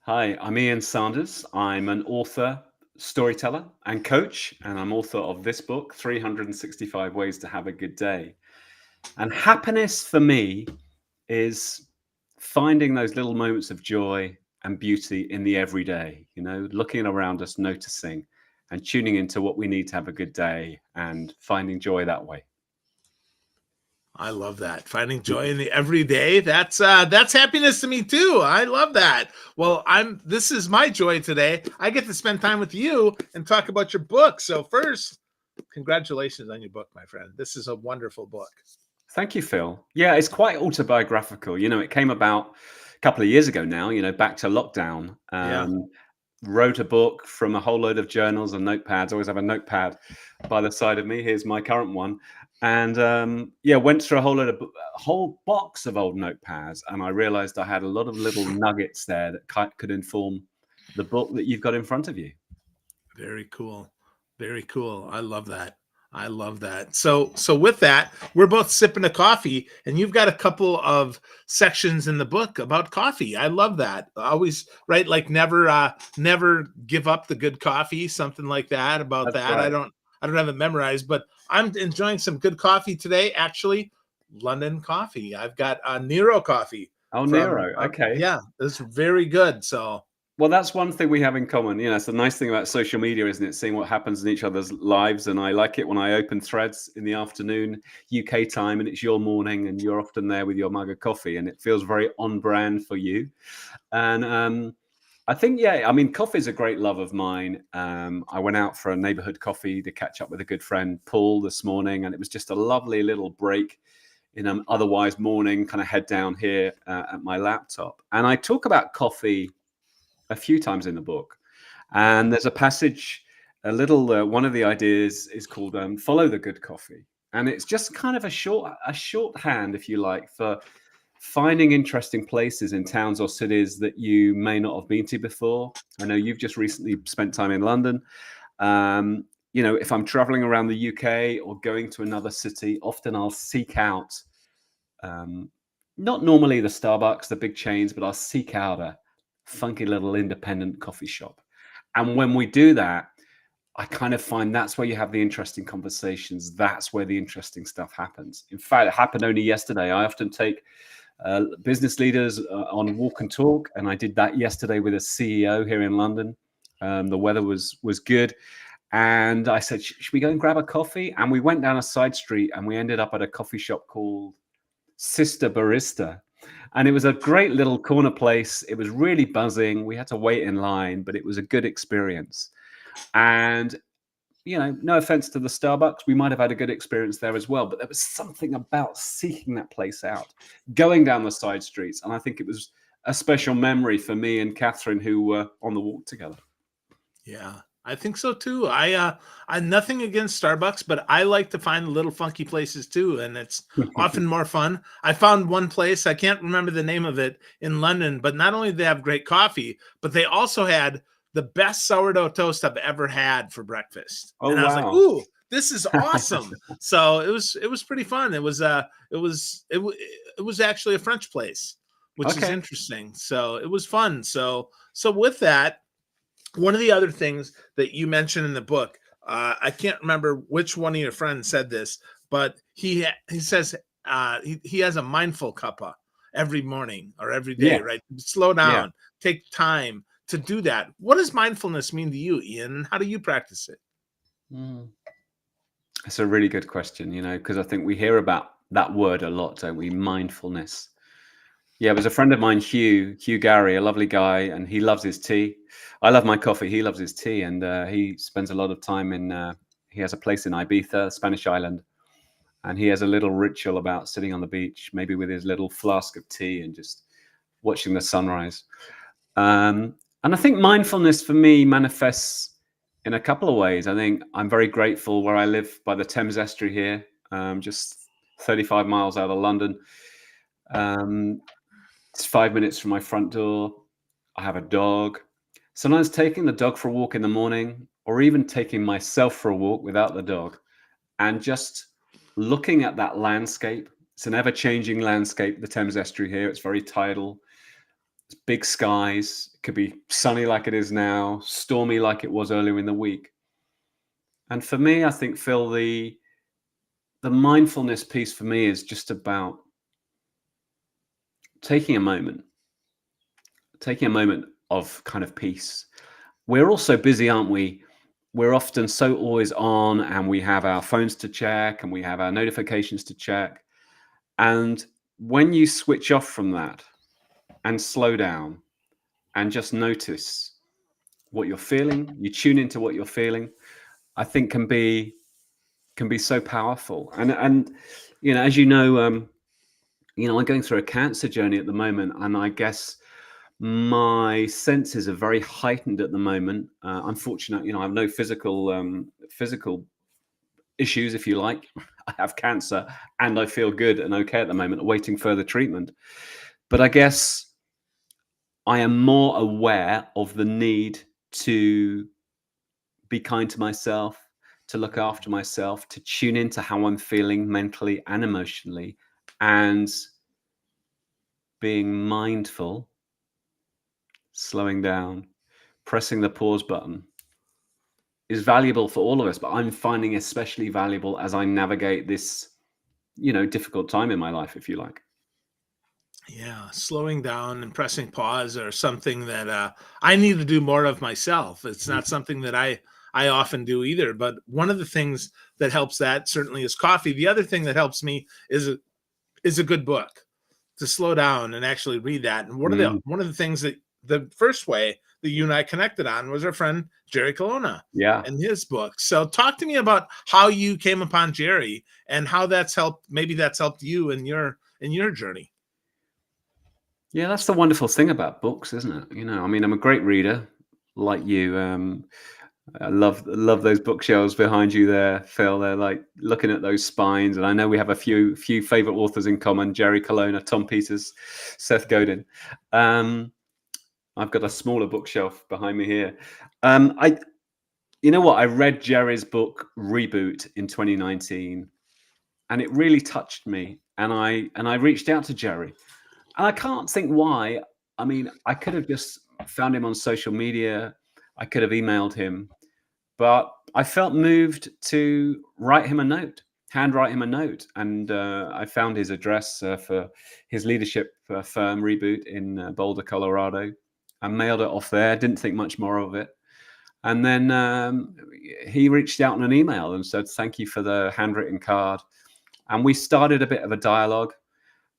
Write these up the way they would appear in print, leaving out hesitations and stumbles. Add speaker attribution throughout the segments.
Speaker 1: Hi, I'm Ian Sanders. I'm an author, storyteller, and coach, and I'm author of this book, 365 Ways to Have a Good Day. And happiness for me is finding those little moments of joy and beauty in the everyday, looking around us, noticing, and tuning into what we need to have a good day and finding joy that way.
Speaker 2: I love that. Finding joy in the everyday. That's happiness to me too. I love that. Well, this is my joy today. I get to spend time with you and talk about your book. So first, congratulations on your book, my friend. This is a wonderful book.
Speaker 1: Thank you, Phil. Yeah, it's quite autobiographical. It came about a couple of years ago now, back to lockdown.
Speaker 2: Yeah.
Speaker 1: Wrote a book from a whole load of journals and notepads. I always have a notepad by the side of me. Here's my current one. And yeah, went through a whole box of old notepads. And I realized I had a lot of little nuggets there that could inform the book that you've got in front of you.
Speaker 2: Very cool. Very cool. I love that. I love that. So with that, we're both sipping a coffee, and you've got a couple of sections in the book about coffee. I love that. Always right, like never give up the good coffee, something like that about
Speaker 1: That's
Speaker 2: that. I
Speaker 1: right.
Speaker 2: don't have it memorized, but I'm enjoying some good coffee today, actually. London coffee. I've got Nero coffee
Speaker 1: Oh,
Speaker 2: from
Speaker 1: Nero. Okay.
Speaker 2: yeah, it's very good. So
Speaker 1: Well, that's one thing we have in common. It's the nice thing about social media, isn't it? Seeing what happens in each other's lives. And I like it when I open threads in the afternoon, UK time, and it's your morning, and you're often there with your mug of coffee, and it feels very on brand for you. And I think, yeah, I mean, coffee is a great love of mine. I went out for a neighborhood coffee to catch up with a good friend, Paul, this morning, and it was just a lovely little break in an otherwise morning kind of head down here at my laptop. And I talk about coffee a few times in the book. And there's a passage, one of the ideas is called "Follow the Good Coffee," and it's just kind of a shorthand, if you like, for finding interesting places in towns or cities that you may not have been to before. I know you've just recently spent time in London. If I'm traveling around the UK or going to another city, often I'll seek out, not normally the Starbucks, the big chains, but I'll seek out a funky little independent coffee shop. And when we do that, I kind of find that's where you have the interesting conversations. That's where the interesting stuff happens. In fact, it happened only yesterday. I often take business leaders on walk and talk, and I did that yesterday with a CEO here in London. The weather was good, and I said, should we go and grab a coffee? And we went down a side street, and we ended up at a coffee shop called Sister Barista. And it was a great little corner place. It was really buzzing. We had to wait in line, but it was a good experience. And, no offense to the Starbucks, we might have had a good experience there as well. But there was something about seeking that place out, going down the side streets. And I think it was a special memory for me and Catherine, who were on the walk together.
Speaker 2: yeah, I think so too. I'm nothing against Starbucks, but I like to find little funky places too, and it's often more fun. I found one place, I can't remember the name of it, in London, but not only did they have great coffee, but they also had the best sourdough toast I've ever had for breakfast.
Speaker 1: Oh,
Speaker 2: And I was like,
Speaker 1: wow.
Speaker 2: "Ooh, this is awesome." So it was pretty fun. It was actually a French place, which is
Speaker 1: Okay.
Speaker 2: interesting. So it was fun. So with that, one of the other things that you mentioned in the book, I can't remember which one of your friends said this, but he says he has a mindful cuppa every morning or every day,
Speaker 1: Yeah.
Speaker 2: right? Slow
Speaker 1: Yeah.
Speaker 2: down, take time to do that. What does mindfulness mean to you, Ian? How do you practice it?
Speaker 1: Mm. It's a really good question, because I think we hear about that word a lot, don't we? Mindfulness. Yeah, it was a friend of mine, Hugh Gary, a lovely guy, and he loves his tea. I love my coffee. He loves his tea, and he spends a lot of time he has a place in Ibiza, Spanish island, and he has a little ritual about sitting on the beach, maybe with his little flask of tea and just watching the sunrise. And I think mindfulness for me manifests in a couple of ways. I think I'm very grateful where I live by the Thames Estuary here, just 35 miles out of London. It's 5 minutes from my front door. I have a dog. Sometimes taking the dog for a walk in the morning, or even taking myself for a walk without the dog, and just looking at that landscape. It's an ever-changing landscape, the Thames Estuary here. It's very tidal. It's big skies. It could be sunny like it is now, stormy like it was earlier in the week. And for me, I think, Phil, the mindfulness piece for me is just about taking a moment of kind of peace. We're all so busy, aren't we? We're often so always on, and we have our phones to check and we have our notifications to check. And when you switch off from that and slow down and just notice what you're feeling, you tune into what you're feeling, I think can be so powerful. And as you know, I'm going through a cancer journey at the moment, and I guess my senses are very heightened at the moment. I'm fortunate, I have no physical issues, if you like. I have cancer and I feel good and okay at the moment, awaiting further treatment. But I guess I am more aware of the need to be kind to myself, to look after myself, to tune into how I'm feeling mentally and emotionally, and being mindful, slowing down, pressing the pause button is valuable for all of us, but I'm finding especially valuable as I navigate this, difficult time in my life, if you like.
Speaker 2: Yeah, slowing down and pressing pause are something that I need to do more of myself. It's not something that I often do either. But one of the things that helps that certainly is coffee. The other thing that helps me is a good book, to slow down and actually read that. And one of the things that the first way that you and I connected on was our friend Jerry Colonna, and his book. So talk to me about how you came upon Jerry and how that's helped. Maybe that's helped you in your journey.
Speaker 1: Yeah, that's the wonderful thing about books, isn't it? I mean, I'm a great reader, like you. I love those bookshelves behind you there, Phil. They're like looking at those spines, and I know we have a few favorite authors in common: Jerry Colonna, Tom Peters, Seth Godin. I've got a smaller bookshelf behind me here. You know what? I read Jerry's book Reboot in 2019, and it really touched me. And I reached out to Jerry. And I can't think why. I mean, I could have just found him on social media. I could have emailed him, but I felt moved to handwrite him a note. And I found his address for his leadership firm, Reboot, in Boulder, Colorado. I mailed it off there. Didn't think much more of it. And then he reached out in an email and said, "Thank you for the handwritten card." And we started a bit of a dialogue.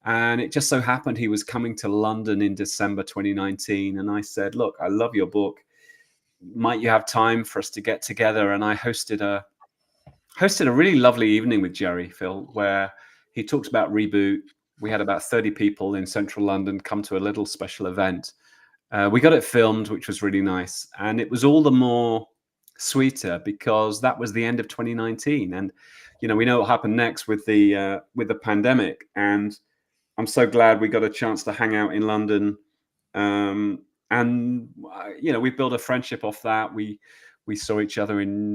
Speaker 1: And it just so happened he was coming to London in December 2019. And I said, "Look, I love your book. Might you have time for us to get together?" And I hosted a really lovely evening with Jerry, Phil, where he talked about Reboot. We had about 30 people in central London come to a little special event. We got it filmed, which was really nice. And it was all the more sweeter because that was the end of 2019. And, we know what happened next with the pandemic. And I'm so glad we got a chance to hang out in London. And we built a friendship off that. We saw each other in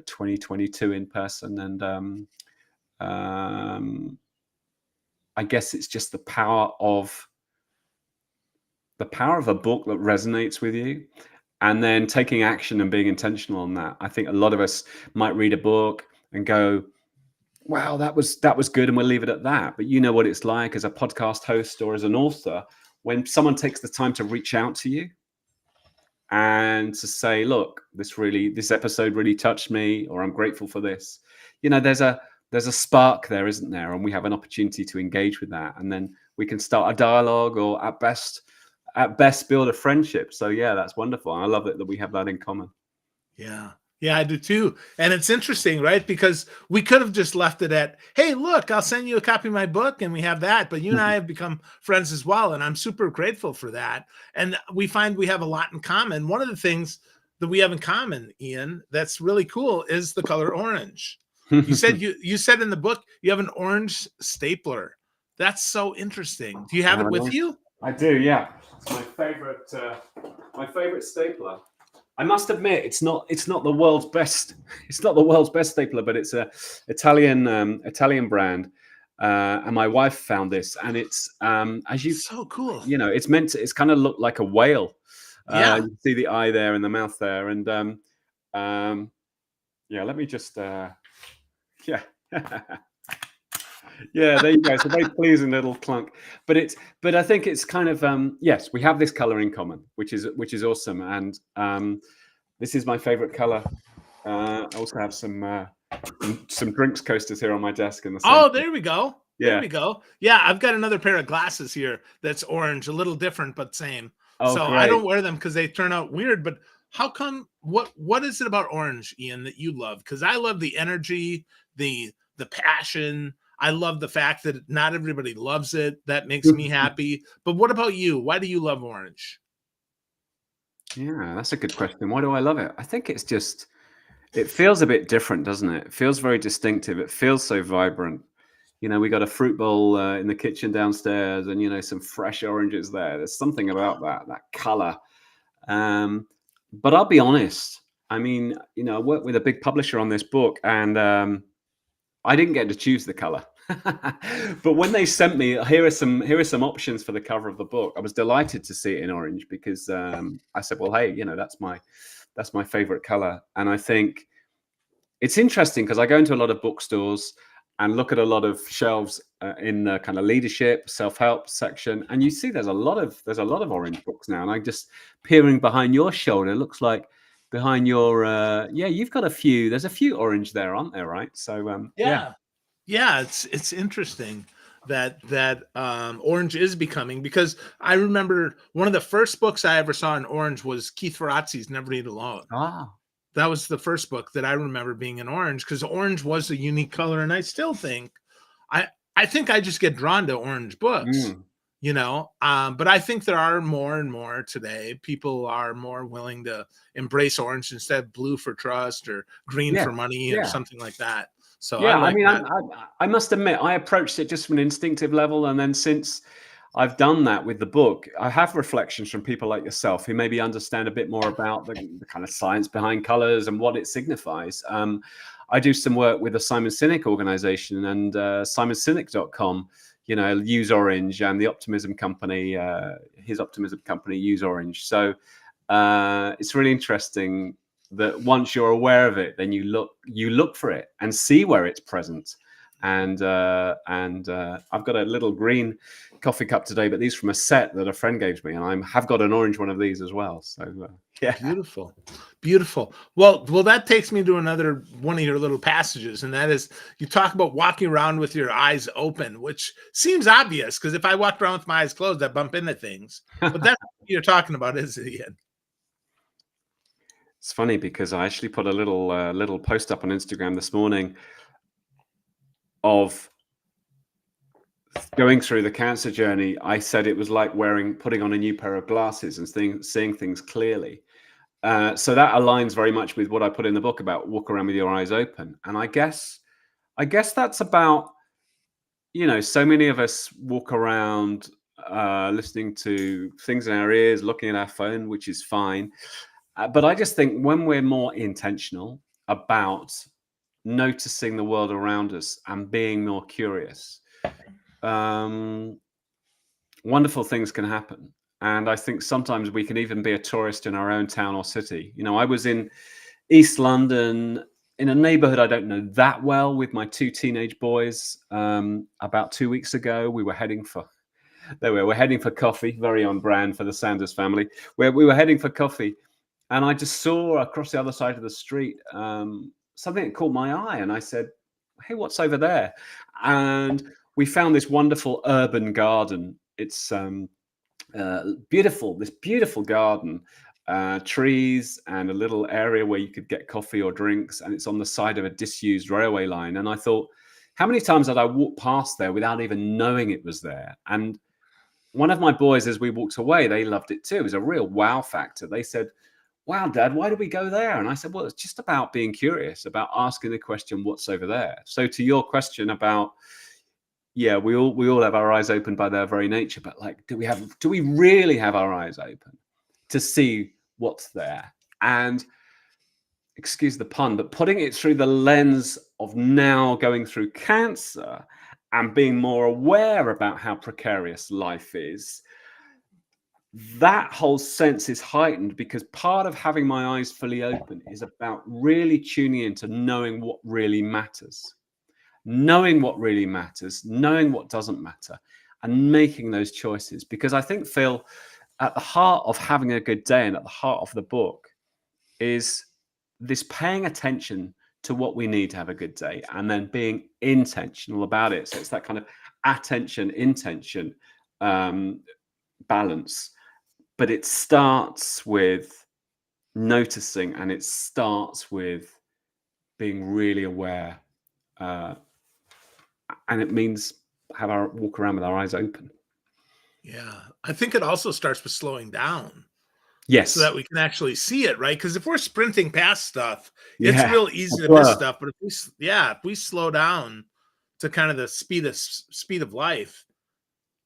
Speaker 1: 2022 in person. And I guess it's just the power of a book that resonates with you, and then taking action and being intentional on that. I think a lot of us might read a book and go, "Wow, that was good," and we'll leave it at that. But you know what it's like as a podcast host or as an author, when someone takes the time to reach out to you and to say, "Look, this episode really touched me," or "I'm grateful for this." There's a spark there, isn't there? And we have an opportunity to engage with that, and then we can start a dialogue, or at best build a friendship. So yeah, that's wonderful. I love it that we have that in common.
Speaker 2: Yeah, I do too. And it's interesting, right? Because we could have just left it at, "Hey, look, I'll send you a copy of my book," and we have that. But you and I have become friends as well. And I'm super grateful for that. And we find we have a lot in common. One of the things that we have in common, Ian, that's really cool is the color orange. You said in the book, you have an orange stapler. That's so interesting. Do you have it with you?
Speaker 1: I do, yeah. It's my favorite stapler. I must admit, it's not the world's best. It's not the world's best stapler, but it's a Italian brand. and my wife found this, and it's as
Speaker 2: So cool.
Speaker 1: it's meant to, it's kind of look like a whale.
Speaker 2: Yeah.
Speaker 1: You can see the eye there and the mouth there, and yeah, let me just yeah. Yeah, there you go. It's a very pleasing little clunk, but I think it's kind of yes, we have this color in common, which is awesome, and this is my favorite color. I also have some drinks coasters here on my desk in the center.
Speaker 2: Oh, there we go. There
Speaker 1: Yeah.
Speaker 2: we go. Yeah, I've got another pair of glasses here that's orange, a little different but same.
Speaker 1: Oh,
Speaker 2: So I
Speaker 1: great.
Speaker 2: don't wear them because they turn out weird. But how come? What is it about orange, Ian, that you love? Because I love the energy, the passion. I love the fact that not everybody loves it. That makes me happy. But what about you? Why do you love orange?
Speaker 1: Yeah, that's a good question. Why do I love it? I think it's just, it feels a bit different, doesn't it? It feels very distinctive. It feels so vibrant. We got a fruit bowl in the kitchen downstairs, and some fresh oranges there. There's something about that color. But I'll be honest. I mean, I worked with a big publisher on this book, and I didn't get to choose the color. But when they sent me, here are some options for the cover of the book, I was delighted to see it in orange, because I said, well, hey, that's my favorite color. And I think it's interesting because I go into a lot of bookstores and look at a lot of shelves in the kind of leadership, self-help section, and you see there's a lot of orange books now. And I just peering behind your shoulder, it looks like behind your yeah, you've got there's a few orange there, aren't there? Right? So yeah.
Speaker 2: Yeah, it's interesting that orange is becoming, because I remember one of the first books I ever saw in orange was Keith Ferrazzi's Never Eat Alone.
Speaker 1: Ah.
Speaker 2: That was the first book that I remember being in orange, because orange was a unique color, and I still think I think I just get drawn to orange books. But I think there are more and more today. People are more willing to embrace orange instead of blue for trust or green
Speaker 1: Yeah.
Speaker 2: for money or
Speaker 1: Yeah.
Speaker 2: something like that. So
Speaker 1: Yeah,
Speaker 2: I like that.
Speaker 1: I must admit, I approached it just from an instinctive level, and then since I've done that with the book, I have reflections from people like yourself who maybe understand a bit more about the kind of science behind colors and what it signifies. I do some work with the Simon Sinek organization, and simonsinek.com, use orange, and the Optimism Company, his Optimism Company, use orange. So it's really interesting that once you're aware of it, then you look for it and see where it's present. And I've got a little green coffee cup today, but these from a set that a friend gave me, and I have got an orange one of these as well. So yeah,
Speaker 2: beautiful. Well, that takes me to another one of your little passages, and that is, you talk about walking around with your eyes open, which seems obvious, because if I walked around with my eyes closed, I bump into things. But that's what you're talking about, isn't it?
Speaker 1: It's funny because I actually put a little post up on Instagram this morning of going through the cancer journey. I said it was like putting on a new pair of glasses and seeing things clearly. So that aligns very much with what I put in the book about walk around with your eyes open. And I guess that's about, so many of us walk around listening to things in our ears, looking at our phone, which is fine. But I just think when we're more intentional about noticing the world around us and being more curious, wonderful things can happen. And I think sometimes we can even be a tourist in our own town or city. I was in East London in a neighborhood I don't know that well with my two teenage boys about 2 weeks ago. We're heading for coffee, very on brand for the Sanders family, where we were heading for coffee. And I just saw across the other side of the street something that caught my eye. And I said, hey, what's over there? And we found this wonderful urban garden. It's beautiful, this beautiful garden, trees and a little area where you could get coffee or drinks. And it's on the side of a disused railway line. And I thought, how many times had I walked past there without even knowing it was there? And one of my boys, as we walked away, they loved it too. It was a real wow factor. They said, wow, Dad, why did we go there? And I said, well, it's just about being curious, about asking the question, what's over there? So to your question about, yeah, we all have our eyes open by their very nature, but like, do we really have our eyes open to see what's there? And excuse the pun, but putting it through the lens of now going through cancer and being more aware about how precarious life is, that whole sense is heightened, because part of having my eyes fully open is about really tuning into knowing what really matters, knowing what really matters, knowing what doesn't matter, and making those choices. Because I think, Phil, at the heart of having a good day and at the heart of the book is this paying attention to what we need to have a good day, and then being intentional about it. So it's that kind of attention, intention balance. But it starts with noticing, and it starts with being really aware. And it means walk around with our eyes open.
Speaker 2: Yeah. I think it also starts with slowing down
Speaker 1: Yes.
Speaker 2: so that we can actually see it, right? Because if we're sprinting past stuff, it's
Speaker 1: Yeah.
Speaker 2: real easy to miss stuff. But if we slow down to kind of the speed of life,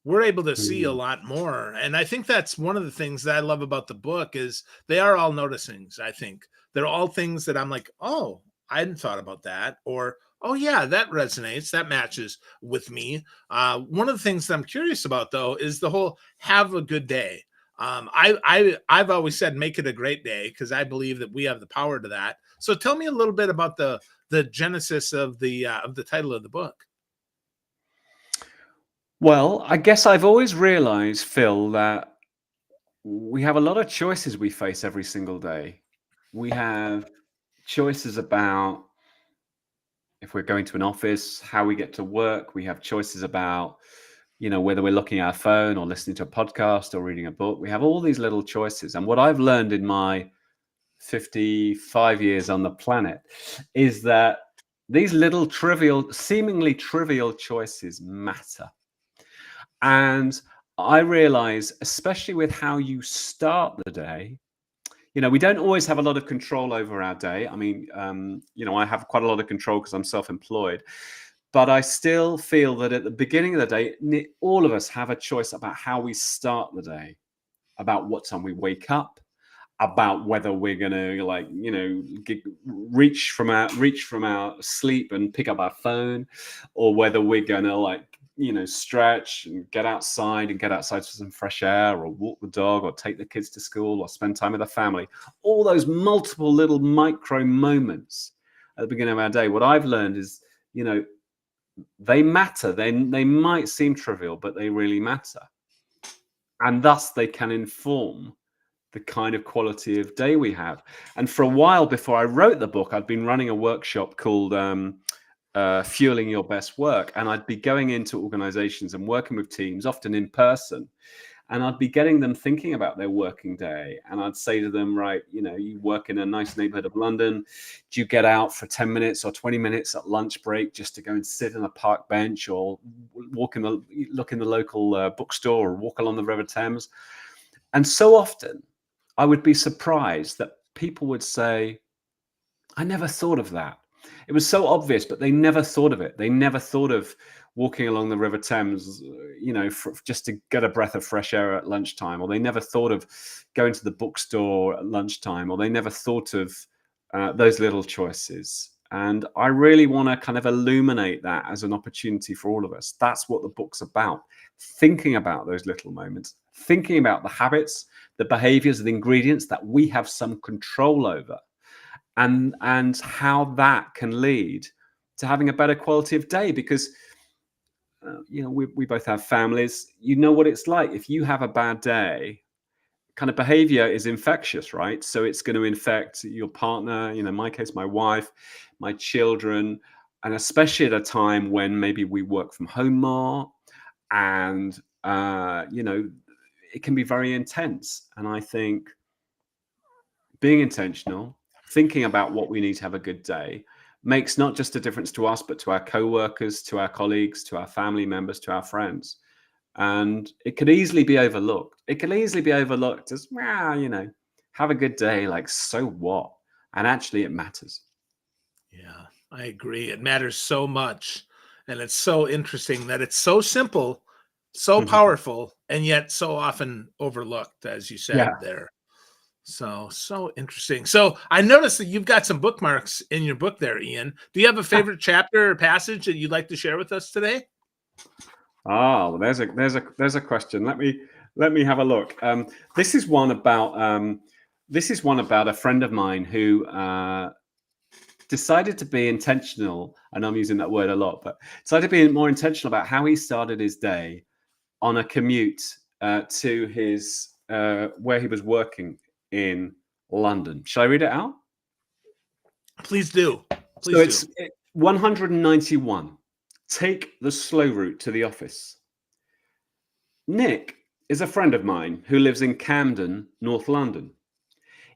Speaker 2: we're able to see a lot more. And I think that's one of the things that I love about the book is they are all noticings. I think they're all things that I'm like, oh, I hadn't thought about that. Or, oh yeah, that resonates. That matches with me. One of the things that I'm curious about though, is the whole have a good day. I've always said, make it a great day, because I believe that we have the power to that. So tell me a little bit about the genesis of the title of the book.
Speaker 1: Well, I guess I've always realized, Phil, that we have a lot of choices we face every single day. We have choices about if we're going to an office, how we get to work. We have choices about, whether we're looking at our phone or listening to a podcast or reading a book. We have all these little choices. And what I've learned in my 55 years on the planet is that these little seemingly trivial choices matter. And I realize, especially with how you start the day, we don't always have a lot of control over our day. I mean, I have quite a lot of control because I'm self-employed, but I still feel that at the beginning of the day, all of us have a choice about how we start the day, about what time we wake up, about whether we're going to reach from our sleep and pick up our phone, or whether we're going to stretch and get outside for some fresh air, or walk the dog, or take the kids to school, or spend time with the family. All those multiple little micro moments at the beginning of our day, what I've learned is, they matter. They might seem trivial, but they really matter. And thus they can inform the kind of quality of day we have. And for a while before I wrote the book, I'd been running a workshop called Fueling Your Best Work. And I'd be going into organizations and working with teams, often in person. And I'd be getting them thinking about their working day. And I'd say to them, right, you work in a nice neighborhood of London. Do you get out for 10 minutes or 20 minutes at lunch break just to go and sit on a park bench, or look in the local bookstore, or walk along the River Thames? And so often I would be surprised that people would say, I never thought of that. It was so obvious, but they never thought of it. They never thought of walking along the River Thames, just to get a breath of fresh air at lunchtime, or they never thought of going to the bookstore at lunchtime, or they never thought of those little choices. And I really want to kind of illuminate that as an opportunity for all of us. That's what the book's about. Thinking about those little moments, thinking about the habits, the behaviors, the ingredients that we have some control over, and how that can lead to having a better quality of day. Because we both have families. You know what it's like. If you have a bad day, kind of behavior is infectious, right? So it's going to infect your partner, in my case, my wife, my children, and especially at a time when maybe we work from home more, and it can be very intense. And I think being intentional, thinking about what we need to have a good day, makes not just a difference to us, but to our co-workers, to our colleagues, to our family members, to our friends. And it could easily be overlooked. It could easily be overlooked as, have a good day, like, so what? And actually it matters.
Speaker 2: Yeah, I agree. It matters so much. And it's so interesting that it's so simple, so powerful, and yet so often overlooked, as you said there. So interesting. So I noticed that you've got some bookmarks in your book there, Ian. Do you have a favorite chapter or passage that you'd like to share with us today?
Speaker 1: Ah, well, there's a question. Let me have a look. This is one about a friend of mine who decided to be intentional, and I'm using that word a lot, but decided to be more intentional about how he started his day on a commute to his where he was working in London. Shall I read it out?
Speaker 2: Please do.
Speaker 1: So it's 191. Take the slow route to the office. Nick is a friend of mine who lives in Camden, North London.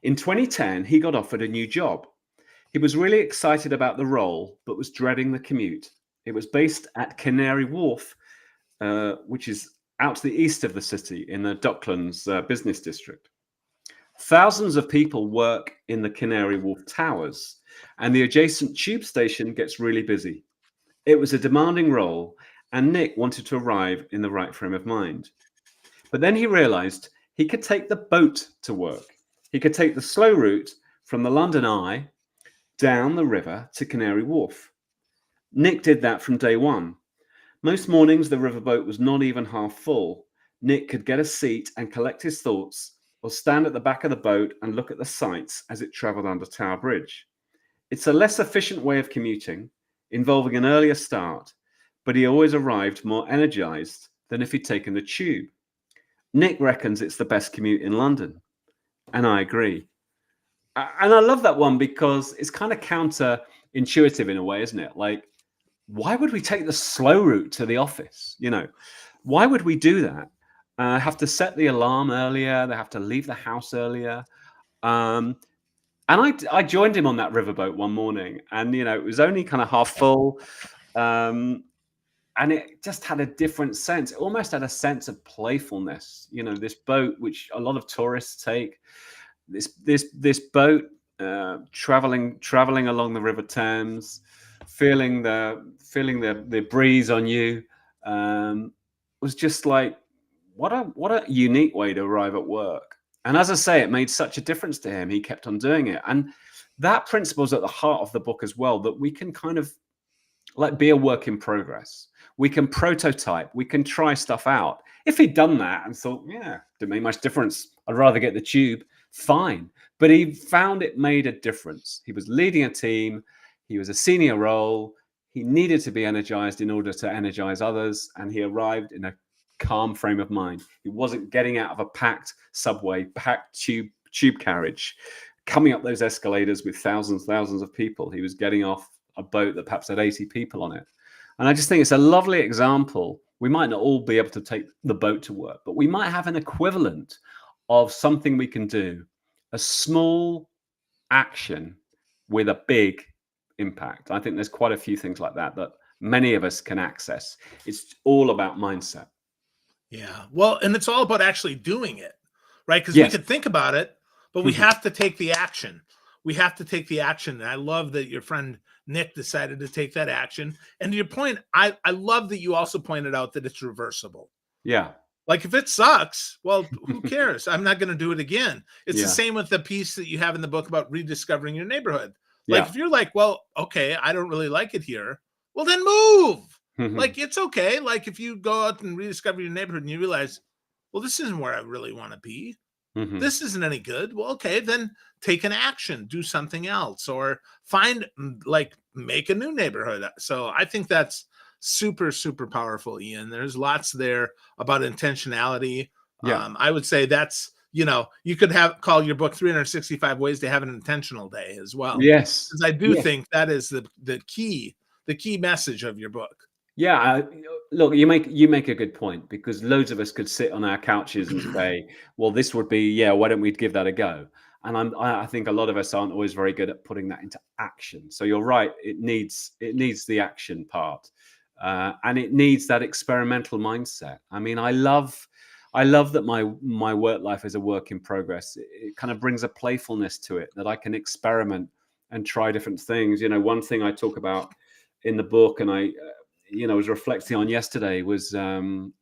Speaker 1: In 2010, he got offered a new job. He was really excited about the role, but was dreading the commute. It was based at Canary Wharf, which is out to the east of the city in the Docklands business district. Thousands of people work in the Canary Wharf towers, and the adjacent tube station gets really busy. It was a demanding role, and Nick wanted to arrive in the right frame of mind. But then he realized he could take the boat to work. He could take the slow route from the London Eye down the river to Canary Wharf. Nick did that from day one. Most mornings, the riverboat was not even half full. Nick could get a seat and collect his thoughts, or stand at the back of the boat and look at the sights as it traveled under Tower Bridge. It's a less efficient way of commuting, involving an earlier start, but he always arrived more energized than if he'd taken the tube. Nick reckons it's the best commute in London, and I agree. And I love that one because it's kind of counterintuitive in a way, isn't it? Like, why would we take the slow route to the office? You know, why would we do that? Have to set the alarm earlier. They have to leave the house earlier. And I joined him on that riverboat one morning, and it was only kind of half full, and it just had a different sense. It almost had a sense of playfulness. This boat, which a lot of tourists take, this boat traveling along the River Thames, feeling the breeze on you, was just like, what a unique way to arrive at work. And as I say, it made such a difference to him. He kept on doing it. And that principle is at the heart of the book as well, that we can kind of like be a work in progress. We can prototype. We can try stuff out. If he'd done that and thought, yeah, didn't make much difference, I'd rather get the tube, fine. But he found it made a difference. He was leading a team. He was a senior role. He needed to be energized in order to energize others. And he arrived in a calm frame of mind. He wasn't getting out of a packed subway, packed tube carriage, coming up those escalators with thousands of people. He was getting off a boat that perhaps had 80 people on it. And I just think it's a lovely example. We might not all be able to take the boat to work, but we might have an equivalent of something we can do, a small action with a big impact. I think there's quite a few things like that many of us can access. It's all about mindset.
Speaker 2: Yeah. Well, and it's all about actually doing it, right? Because
Speaker 1: Yes.
Speaker 2: we could think about it, but we have to take the action. We have to take the action. And I love that your friend Nick decided to take that action. And to your point, I love that you also pointed out that it's reversible.
Speaker 1: Yeah.
Speaker 2: Like if it sucks, well, who cares? I'm not going to do it again. It's the same with the piece that you have in the book about rediscovering your neighborhood. Like if you're like, well, okay, I don't really like it here. Well, then move. Like it's okay. Like if you go out and rediscover your neighborhood and you realize, well, this isn't where I really want to be. This isn't any good. Well, okay, then take an action, do something else, or make a new neighborhood. So I think that's super, super powerful, Ian. There's lots there about intentionality.
Speaker 1: Yeah.
Speaker 2: I would say that's, you could call your book 365 Ways to Have an Intentional Day as well.
Speaker 1: Yes.
Speaker 2: Because I do think that is the key message of your book.
Speaker 1: Yeah, look, you make a good point, because loads of us could sit on our couches and say, well, this would be, why don't we give that a go? And I think a lot of us aren't always very good at putting that into action. So you're right, it needs the action part, and it needs that experimental mindset. I mean, I love that my work life is a work in progress. It kind of brings a playfulness to it, that I can experiment and try different things. One thing I talk about in the book, and I was reflecting on yesterday, was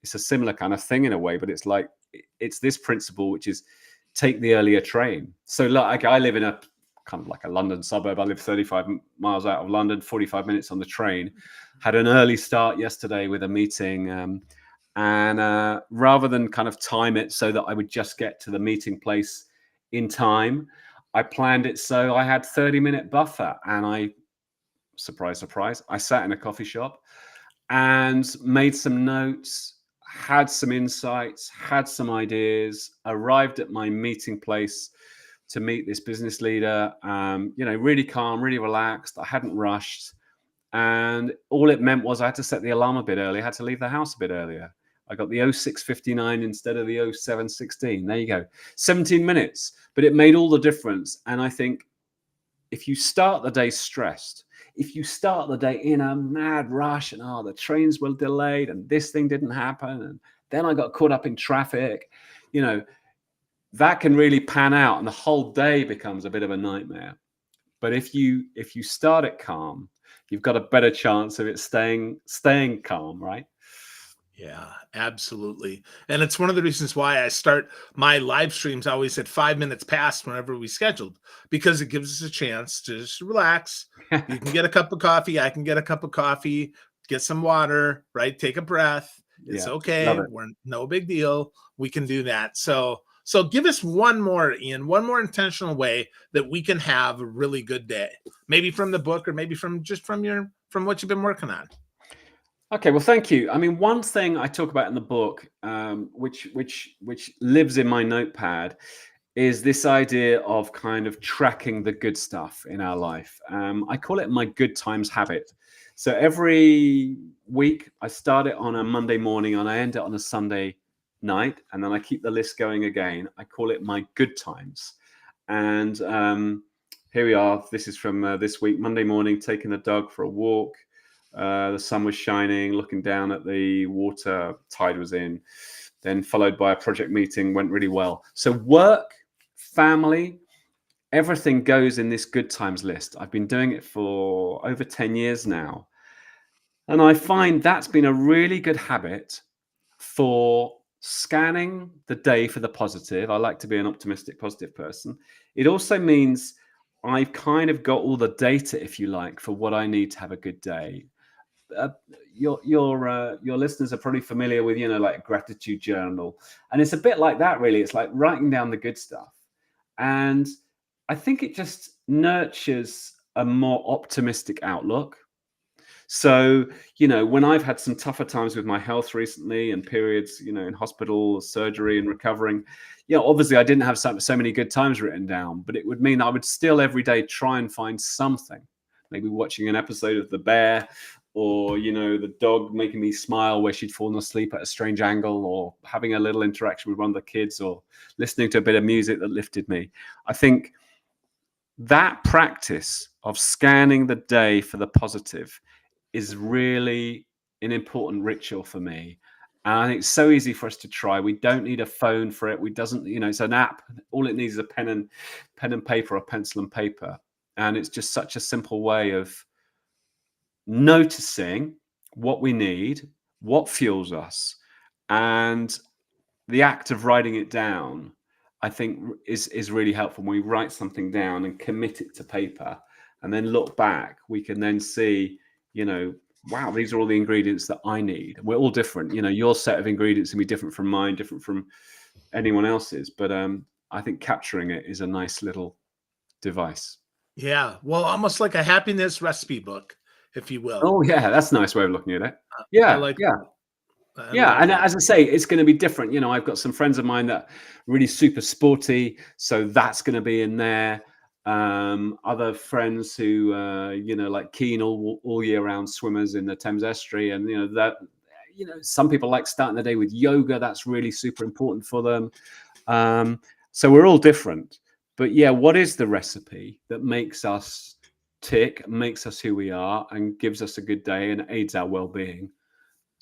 Speaker 1: it's a similar kind of thing in a way, but it's this principle, which is take the earlier train. So like I live in a kind of like a London suburb. I live 35 miles out of London, 45 minutes on the train. Had an early start yesterday with a meeting. And rather than kind of time it so that I would just get to the meeting place in time, I planned it so I had 30-minute buffer. And I, surprise, surprise, I sat in a coffee shop and made some notes, had some insights, had some ideas, arrived at my meeting place to meet this business leader, really calm, really relaxed. I hadn't rushed. And all it meant was I had to set the alarm a bit early. I had to leave the house a bit earlier. I got the 06:59 instead of the 07:16. There you go. 17 minutes, but it made all the difference. And I think if you start the day stressed, if you start the day in a mad rush and the trains were delayed and this thing didn't happen and then I got caught up in traffic, that can really pan out and the whole day becomes a bit of a nightmare. But if you start it calm, you've got a better chance of it staying calm, right?
Speaker 2: Yeah, absolutely. And it's one of the reasons why I start my live streams always at 5 minutes past whenever we scheduled, because it gives us a chance to just relax. You can get a cup of coffee. I can get a cup of coffee, get some water, right? Take a breath. It's okay. We're no big deal. We can do that. So give us one more, Ian, one more intentional way that we can have a really good day, maybe from the book or maybe from what you've been working on.
Speaker 1: Okay, well, thank you. I mean, one thing I talk about in the book, which lives in my notepad, is this idea of kind of tracking the good stuff in our life. I call it my good times habit. So every week I start it on a Monday morning and I end it on a Sunday night, and then I keep the list going again. I call it my good times. And here we are. This is from this week, Monday morning, taking the dog for a walk. The sun was shining, looking down at the water, tide was in, then followed by a project meeting, went really well. So work, family, everything goes in this good times list. I've been doing it for over 10 years now. And I find that's been a really good habit for scanning the day for the positive. I like to be an optimistic, positive person. It also means I've kind of got all the data, if you like, for what I need to have a good day. Your listeners are probably familiar with, like a gratitude journal. And it's a bit like that, really. It's like writing down the good stuff. And I think it just nurtures a more optimistic outlook. So, when I've had some tougher times with my health recently and periods, in hospital, surgery and recovering, obviously I didn't have so many good times written down, but it would mean I would still every day try and find something, maybe watching an episode of The Bear, or, the dog making me smile where she'd fallen asleep at a strange angle, or having a little interaction with one of the kids, or listening to a bit of music that lifted me. I think that practice of scanning the day for the positive is really an important ritual for me. And I think it's so easy for us to try. We don't need a phone for it. It's an app. All it needs is a pen and paper, or pencil and paper. And it's just such a simple way of noticing what we need, what fuels us, and the act of writing it down, I think, is really helpful. When we write something down and commit it to paper and then look back, we can then see, wow, these are all the ingredients that I need. We're all different. Your set of ingredients can be different from mine, different from anyone else's. But I think capturing it is a nice little device.
Speaker 2: Yeah. Well, almost like a happiness recipe book, if you will.
Speaker 1: Oh, yeah. That's a nice way of looking at it. Yeah.
Speaker 2: I like that.
Speaker 1: And as I say, it's going to be different. I've got some friends of mine that are really super sporty, so that's going to be in there. Other friends who, like keen all year round swimmers in the Thames Estuary, and some people like starting the day with yoga. That's really super important for them. So we're all different, but what is the recipe that makes us tick, makes us who we are, and gives us a good day and aids our well-being?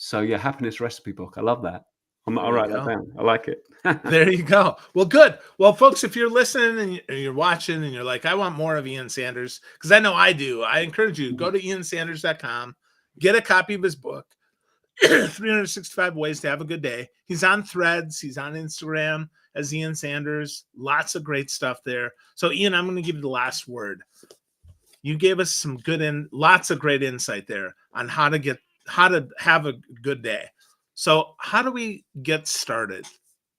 Speaker 1: So happiness recipe book. I love that. I'll write that down. I like it.
Speaker 2: There you go. Well, good. Well, folks, if you're listening and you're watching and you're like, I want more of Ian Sanders, because I know I do, I encourage you, go to iansanders.com, get a copy of his book. 365 ways to have a good day. He's on Threads. He's on Instagram as Ian Sanders. Lots of great stuff there. So Ian, I'm going to give you the last word. You gave us some lots of great insight there on how to have a good day. So how do we get started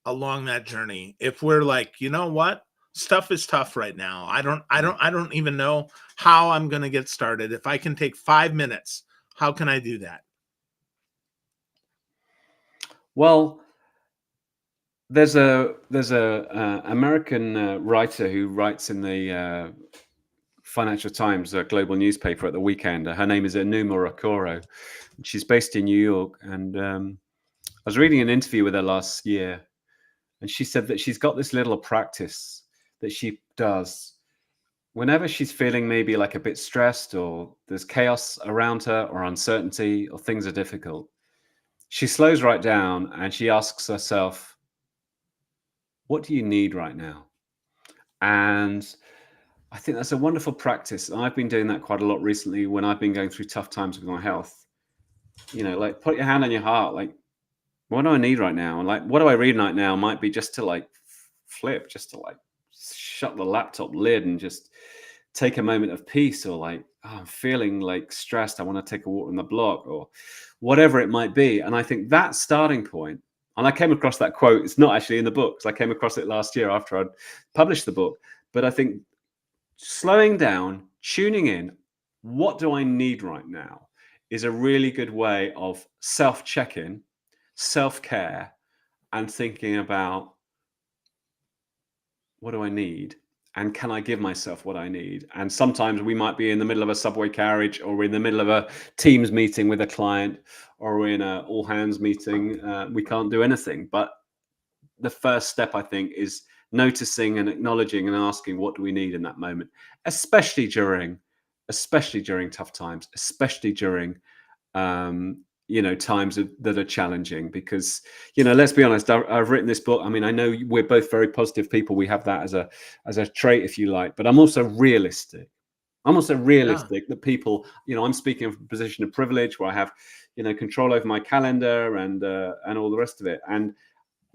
Speaker 2: along that journey? If we're like, you know what? Stuff is tough right now. I don't even know how I'm going to get started. If I can take 5 minutes, how can I do that?
Speaker 1: Well, there's a American writer who writes in the Financial Times, a global newspaper, at the weekend. Her name is Enuma Okoro. She's based in New York, and I was reading an interview with her last year, and she said that she's got this little practice that she does whenever she's feeling maybe like a bit stressed, or there's chaos around her, or uncertainty, or things are difficult. She slows right down and she asks herself, what do you need right now? And I think that's a wonderful practice. And I've been doing that quite a lot recently when I've been going through tough times with my health. Like, put your hand on your heart. Like, what do I need right now? And like, what do I read right now might be just to like flip, just to like shut the laptop lid and just take a moment of peace, or like, oh, I'm feeling like stressed, I want to take a walk on the block, or whatever it might be. And I think that starting point, and I came across that quote, it's not actually in the book, because I came across it last year after I'd published the book. But I think slowing down, tuning in, what do I need right now, is a really good way of self-check-in, self-care, and thinking about, what do I need? And can I give myself what I need? And sometimes we might be in the middle of a subway carriage, or we're in the middle of a Teams meeting with a client, or we're in an all hands meeting. We can't do anything. But the first step, I think, is noticing and acknowledging and asking, what do we need in that moment? Especially during tough times, especially during times that are challenging, because, let's be honest, I've written this book. I mean, I know we're both very positive people. We have that as a trait, if you like, but I'm also realistic. That people, I'm speaking from a position of privilege where I have, control over my calendar and all the rest of it. And,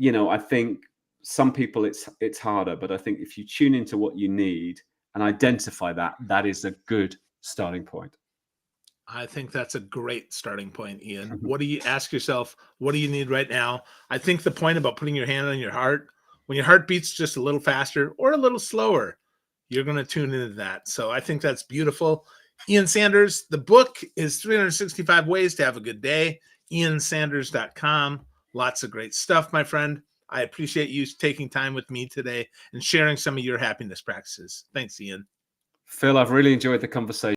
Speaker 1: I think some people it's harder, but I think if you tune into what you need and identify that is a good starting point.
Speaker 2: I think that's a great starting point, Ian. What do you ask yourself? What do you need right now? I think the point about putting your hand on your heart, when your heart beats just a little faster or a little slower, you're going to tune into that. So I think that's beautiful. Ian Sanders, the book is 365 Ways to Have a Good Day. IanSanders.com. Lots of great stuff, my friend. I appreciate you taking time with me today and sharing some of your happiness practices. Thanks, Ian.
Speaker 1: Phil, I've really enjoyed the conversation.